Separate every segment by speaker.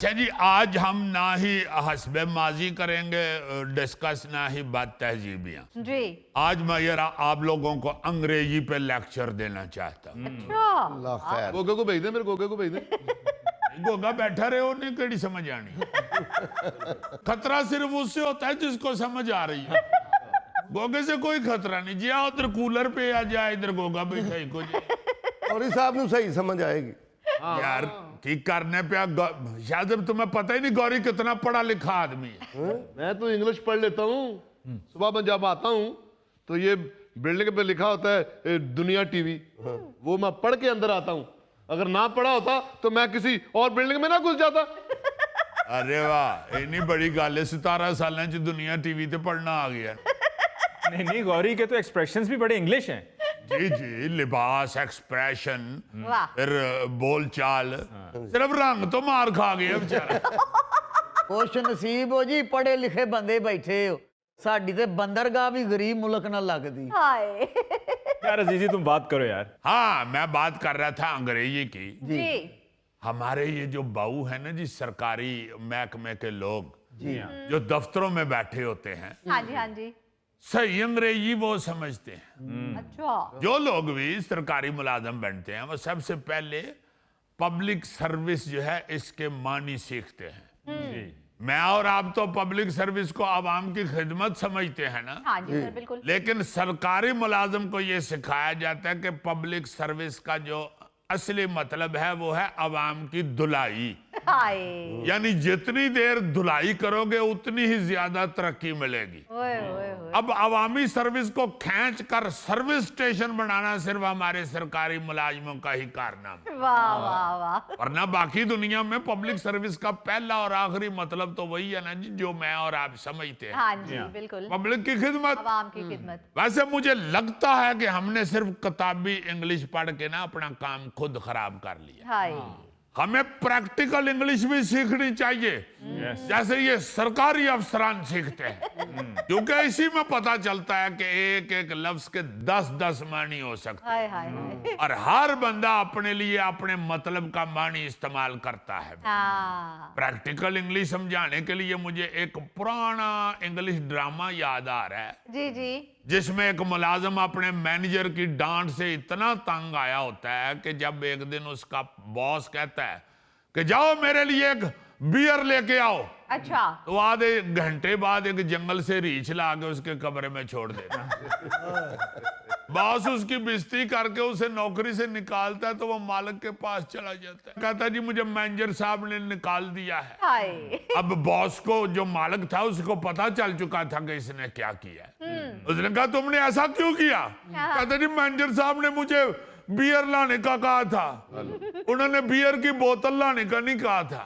Speaker 1: अच्छा जी, आज हम ना ही हस्बे माजी करेंगे डिस्कस, ना ही बात तहजीबियाँ
Speaker 2: जी।
Speaker 1: आज मैं यार आप लोगों को अंग्रेजी पे लेक्चर देना चाहता हूँ।
Speaker 2: अच्छा।
Speaker 3: अल्लाह खैर।
Speaker 4: गोगे को भेज दे, मेरे गोगे को भेज दे।
Speaker 1: गोगा बैठा रहे हो, नहीं कड़ी समझ आनी। खतरा सिर्फ उससे होता है जिसको समझ आ रही है। गोगे से कोई खतरा नहीं जी। उधर कूलर पे आ जाए, इधर गोगा बैठा ही को जी।
Speaker 3: और इस आपने सही समझ आएगी
Speaker 1: यार की करने पे शायद जब तुम्हें पता ही नहीं गौरी कितना पढ़ा लिखा आदमी है।
Speaker 4: मैं तो इंग्लिश पढ़ लेता हूँ। सुबह मैं जब आता हूँ तो ये बिल्डिंग पे लिखा होता है दुनिया टीवी, वो मैं पढ़ के अंदर आता हूँ। अगर ना पढ़ा होता तो मैं किसी और बिल्डिंग में ना घुस जाता।
Speaker 1: अरे वाह, इतनी बड़ी गल है। 17 साल च दुनिया टीवी ते पढ़ना आ गया।
Speaker 5: नहीं नहीं, गौरी के तो एक्सप्रेशंस भी बड़े इंग्लिश हैं।
Speaker 1: जी जी, लिबास, एक्सप्रेशन,
Speaker 2: वाह।
Speaker 1: फिर बोलचाल, सिर्फ रंग तो मार खा गया बेचारा।
Speaker 6: खुश नसीब हो जी, पढ़े लिखे बंदे बैठे हो। साडी ते बंदरगाह भी गरीब मुल्क ना लगदी।
Speaker 2: हाय।
Speaker 5: यार अजीजी तुम बात करो यार।
Speaker 1: हाँ, मैं बात कर रहा था अंग्रेजी की।
Speaker 2: जी।
Speaker 1: हमारे ये जो बाऊ है ना जी, सरकारी महकमे के लोग
Speaker 6: जी
Speaker 1: जो दफ्तरों में बैठे होते हैं,
Speaker 2: हाँ जी, हाँ जी।
Speaker 1: सही अंग्रेजी वो समझते हैं।
Speaker 2: अच्छा।
Speaker 1: जो लोग भी सरकारी मुलाजम बनते हैं वो सबसे पहले पब्लिक सर्विस जो है इसके मानी सीखते हैं।
Speaker 5: जी।
Speaker 1: मैं और आप तो पब्लिक सर्विस को आवाम की खिदमत समझते हैं ना,
Speaker 2: हाँ जी सर, बिल्कुल।
Speaker 1: लेकिन सरकारी मुलाजम को यह सिखाया जाता है कि पब्लिक सर्विस का जो असली मतलब है वो है आवाम की धुलाई।
Speaker 2: हाय।
Speaker 1: यानी जितनी देर धुलाई करोगे उतनी ही ज्यादा तरक्की मिलेगी।
Speaker 2: ओए ओए ओए।
Speaker 1: अब अवामी सर्विस को खींच कर सर्विस स्टेशन बनाना सिर्फ हमारे सरकारी मुलाजिमों का ही कारनामा है।
Speaker 2: वाह वाह वाह।
Speaker 1: वरना बाकी दुनिया में पब्लिक सर्विस का पहला और आखिरी मतलब तो वही है ना जी, जो मैं और आप समझते हैं,
Speaker 2: हाँ जी, बिल्कुल।
Speaker 1: पब्लिक की खिदमत।
Speaker 2: आवाम की खिदमत।
Speaker 1: वैसे मुझे लगता है कि हमने सिर्फ किताबी इंग्लिश पढ़ के ना अपना काम खुद खराब कर लिया।
Speaker 2: हाय।
Speaker 1: हमें प्रैक्टिकल इंग्लिश भी सीखनी चाहिए, जैसे ये सरकारी अफसरान सीखते हैं। क्योंकि इसी में पता चलता है कि एक एक लफ्ज के 10-10 मानी हो सकते
Speaker 2: हाय हाय हाय।
Speaker 1: हैं और हर बंदा अपने लिए अपने मतलब का मानी इस्तेमाल करता है।
Speaker 2: हाँ।
Speaker 1: प्रैक्टिकल इंग्लिश समझाने के लिए मुझे एक पुराना इंग्लिश ड्रामा याद आ रहा है,
Speaker 2: जी जी।
Speaker 1: जिसमें एक मुलाजम अपने मैनेजर की डांट से इतना तंग आया होता है कि जब एक दिन उसका बॉस कहता है कि जाओ मेरे लिए एक बियर लेके आओ,
Speaker 2: अच्छा।
Speaker 1: तो आधे घंटे बाद एक जंगल से रीछ ला के उसके कमरे में छोड़ देता। बॉस उसकी बेइज्जती करके उसे नौकरी से निकालता है तो वो मालिक के पास चला जाता है, कहता है जी मुझे मैनेजर साहब ने निकाल दिया है।
Speaker 2: हाय।
Speaker 1: अब बॉस को, जो मालिक था, उसको पता चल चुका था कि इसने क्या किया है। उसने कहा तुमने ऐसा क्यों किया? कहता जी मैनेजर साहब ने मुझे बियर लाने का कहा था, उन्होंने बियर की बोतल लाने का नहीं कहा था।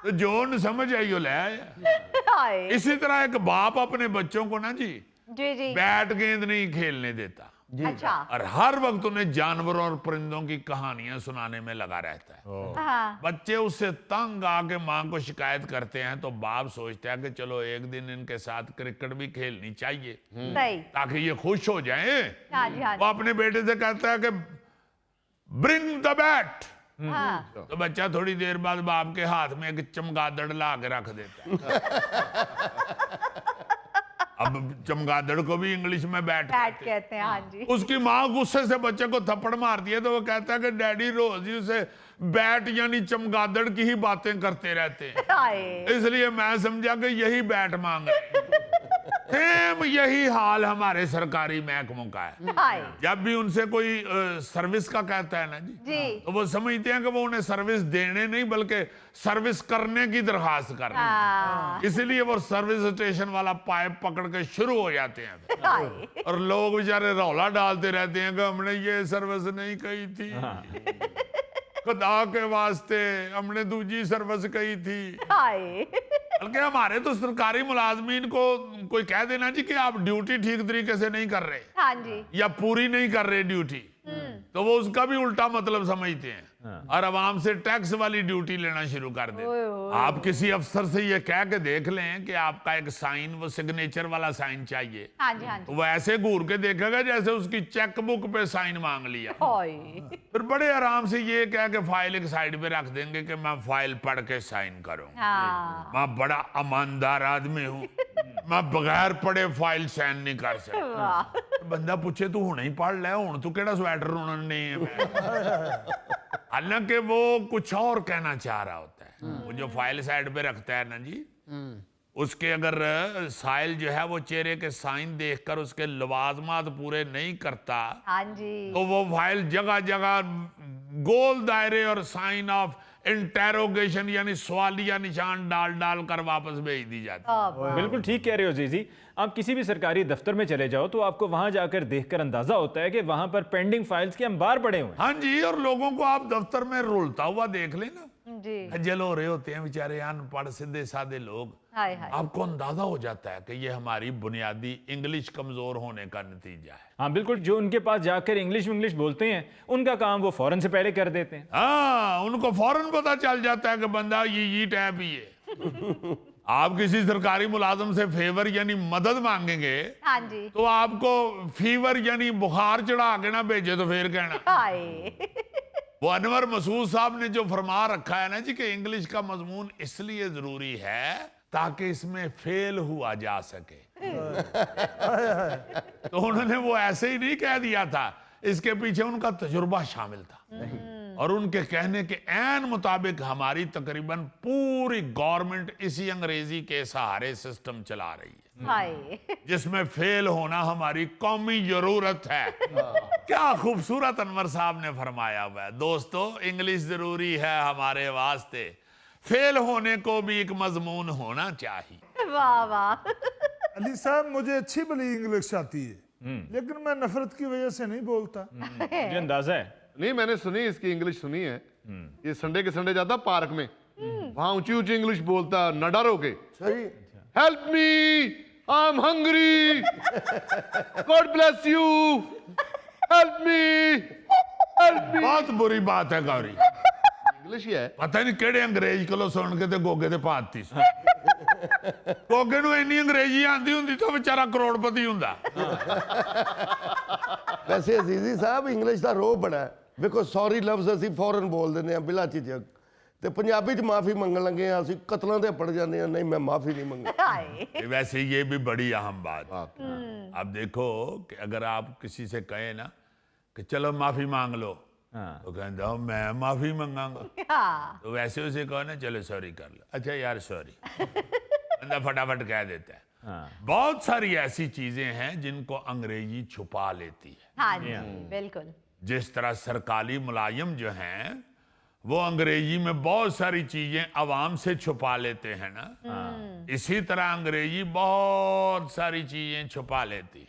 Speaker 1: तो जो न समझ आई हो ले आया।
Speaker 2: हाय।
Speaker 1: इसी तरह एक बाप अपने बच्चों को ना जी
Speaker 2: जी जी।
Speaker 1: बैट गेंद नहीं खेलने देता
Speaker 2: अच्छा।
Speaker 1: और हर वक्त उन्हें जानवरों और परिंदों की कहानियां सुनाने में लगा रहता है।
Speaker 2: हाँ।
Speaker 1: बच्चे उससे तंग आके मां को शिकायत करते हैं तो बाप सोचता है कि चलो एक दिन इनके साथ क्रिकेट भी खेलनी चाहिए
Speaker 2: सही।
Speaker 1: ताकि ये खुश हो जाएं।
Speaker 2: हाँ जी, हाँ
Speaker 1: वो
Speaker 2: जी।
Speaker 1: अपने बेटे से कहता है कि ब्रिंग द बैट,
Speaker 2: हाँ।
Speaker 1: तो बच्चा थोड़ी देर बाद बाप के हाथ में एक चमगादड़ ला के रख देता है। अब चमगादड़ को भी इंग्लिश में बैट
Speaker 2: बैट कहते हैं, हाँ जी।
Speaker 1: उसकी माँ गुस्से से बच्चे को थप्पड़ मारती है तो वो कहता है कि डैडी रोज ही उसे बैट यानी चमगादड़ की ही बातें करते रहते हैं,
Speaker 2: हाय।
Speaker 1: इसलिए मैं समझा कि यही बैट मांग रहे हैं। सेम यही हाल हमारे सरकारी महकमों का है।
Speaker 2: हाय।
Speaker 1: जब भी उनसे कोई सर्विस का कहता है ना जी,
Speaker 2: जी।
Speaker 1: तो वो समझते हैं कि वो उन्हें सर्विस देने नहीं बल्कि सर्विस करने की दरखास्त कर रहे हैं।
Speaker 2: हाँ।
Speaker 1: इसलिए वो सर्विस स्टेशन वाला पाइप पकड़ के शुरू हो जाते हैं
Speaker 2: हाय।
Speaker 1: और लोग बेचारे रौला डालते रहते हैं कि हमने ये सर्विस नहीं कही थी, खुदा के वास्ते हमने दूसरी सर्विस कही थी।
Speaker 2: हाय।
Speaker 1: बल्कि हमारे तो सरकारी मुलाजमीन को कोई कह देना जी कि आप ड्यूटी ठीक तरीके से नहीं कर रहे
Speaker 2: हाँ जी।
Speaker 1: या पूरी नहीं कर रहे ड्यूटी, तो वो उसका भी उल्टा मतलब समझते हैं। और आवाम से टैक्स वाली ड्यूटी लेना शुरू कर देते। आप किसी अफसर से ये कह के देख लें कि आपका एक साइन, वो सिग्नेचर वाला साइन चाहिए,
Speaker 2: हाँ जी हाँ
Speaker 1: तो
Speaker 2: जी।
Speaker 1: वो ऐसे घूर के देखेगा जैसे उसकी चेकबुक पे साइन मांग लिया।
Speaker 2: ओए,
Speaker 1: फिर बड़े आराम से ये कह के फाइल एक साइड पे रख देंगे कि मैं फाइल पढ़ के साइन करूंगा,
Speaker 2: हाँ
Speaker 1: मैं बड़ा ईमानदार आदमी हूँ, मैं बगैर पढ़े फाइल साइन नहीं कर सकता।
Speaker 2: वाह,
Speaker 1: बंदा पूछे तू हुणे ही पढ़ ले, हुण तू केड़ा स्वेटर उन्होंने हालांकि वो कुछ और कहना चाह रहा होता है। वो जो फाइल साइड पे रखता है ना जी, उसके अगर साइल जो है वो चेहरे के साइन देखकर उसके लवाजमात पूरे नहीं करता,
Speaker 2: हाँ जी।
Speaker 1: तो वो फाइल जगह जगह गोल दायरे और साइन ऑफ इंटेरोगेशन यानी सवालिया निशान डाल डाल कर वापस भेज दी जाती है।
Speaker 5: बिल्कुल ठीक कह रहे हो जीजी। आप किसी भी सरकारी दफ्तर में चले जाओ तो आपको वहां जाकर देखकर अंदाजा होता है कि वहां पर पेंडिंग फाइल्स के अंबार पड़े हुए हैं।
Speaker 1: हाँ जी, और लोगों को आप दफ्तर में रुलता हुआ देख लेना,
Speaker 2: जी,
Speaker 1: खज्जल हो रहे होते हैं बेचारे अनपढ़ सीधे साधे लोग।
Speaker 2: हाय हाय।
Speaker 1: आपको अंदाजा हो जाता है कि ये हमारी बुनियादी इंग्लिश कमजोर होने का नतीजा है।
Speaker 5: हाँ बिल्कुल, जो उनके पास जाकर इंग्लिश बोलते हैं उनका काम वो फौरन से पहले कर देते हैं।
Speaker 1: हाँ, उनको फौरन पता चल जाता है कि बंदा ये टैप ही है। आप किसी सरकारी मुलाजम से फेवर यानी मदद मांगेंगे,
Speaker 2: हाँ जी,
Speaker 1: तो आपको फीवर यानी बुखार चढ़ा के ना भेजे तो फिर कहना।
Speaker 2: हाय।
Speaker 1: वो अनवर मसूद साहब ने जो फरमा रखा है ना जी कि इंग्लिश का मजमून इसलिए जरूरी है ताकि इसमें फेल हुआ जा सके। तो उन्होंने वो ऐसे ही नहीं कह दिया था, इसके पीछे उनका तजुर्बा शामिल था। और उनके कहने के ऐन मुताबिक हमारी तकरीबन पूरी गवर्नमेंट इसी अंग्रेजी के सहारे सिस्टम चला रही है,
Speaker 2: हाय।
Speaker 1: जिसमें फेल होना हमारी कौमी जरूरत है। क्या खूबसूरत अनवर साहब ने फरमाया हुआ है। दोस्तों, इंग्लिश जरूरी है हमारे वास्ते, फेल होने को भी एक मजमून होना चाहिए।
Speaker 2: वाह वाह।
Speaker 7: अली साहब, मुझे अच्छी भली इंग्लिश आती है, लेकिन मैं नफरत की वजह से नहीं बोलता।
Speaker 5: मुझे अंदाजा है।
Speaker 4: नहीं, मैंने सुनी, इसकी इंग्लिश सुनी है। ये संडे के संडे जाता पार्क में, वहां ऊंची ऊंची इंग्लिश बोलता न डर होके।
Speaker 3: सही।
Speaker 4: Help me, I am hungry, God bless you, help me, help me.
Speaker 1: बहुत बुरी बात है गौरी,
Speaker 4: इंग्लिश ही है।
Speaker 1: पता नहीं केड़े अंग्रेज कोलों सुन के ते गोगे ते पाती सी। गोगे नूं इन्नी अंग्रेजी आंदी हुंदी तो बेचारा करोड़पति हुंदा।
Speaker 3: वैसे अजीजी साहब, इंग्लिश ਦਾ ਰੋਹ ਬੜਾ ਹੈ। ਵੇਖੋ ਸੌਰੀ ਲਫ਼ਜ਼ ਅਸੀਂ ਫੌਰਨ ਬੋਲ ਦਿੰਦੇ ਆ ਬਿਲਾ ਝਿਜਕ, ਤੇ ਪੰਜਾਬੀ ਚ ਮਾਫੀ ਮੰਗਣ ਲੱਗੇ ਆ ਅਸੀਂ ਕਤਲਾਂ ਤੇ ਪੜ ਜਾਂਦੇ ਆ, ਨਹੀਂ मैं माफी नहीं मंगता।
Speaker 2: हाय।
Speaker 1: वैसे ये भी बड़ी अहम बात है। अब देखो कि अगर आप किसी से कहें ना कि चलो माफी मांग लो, तो कहता हूँ मैं माफी मांगांगा।
Speaker 2: हाँ,
Speaker 1: तो वैसे उसे कहो ना चलो सॉरी कर लो, अच्छा यार सॉरी, बंदा फटाफट कह देता है। बहुत सारी ऐसी चीजें हैं जिनको अंग्रेजी छुपा लेती है।
Speaker 2: हाँ जी, बिल्कुल।
Speaker 1: जिस तरह सरकारी मुलाजिम जो हैं वो अंग्रेजी में बहुत सारी चीजें अवाम से छुपा लेते हैं ना, इसी तरह अंग्रेजी बहुत सारी चीजें छुपा लेती है।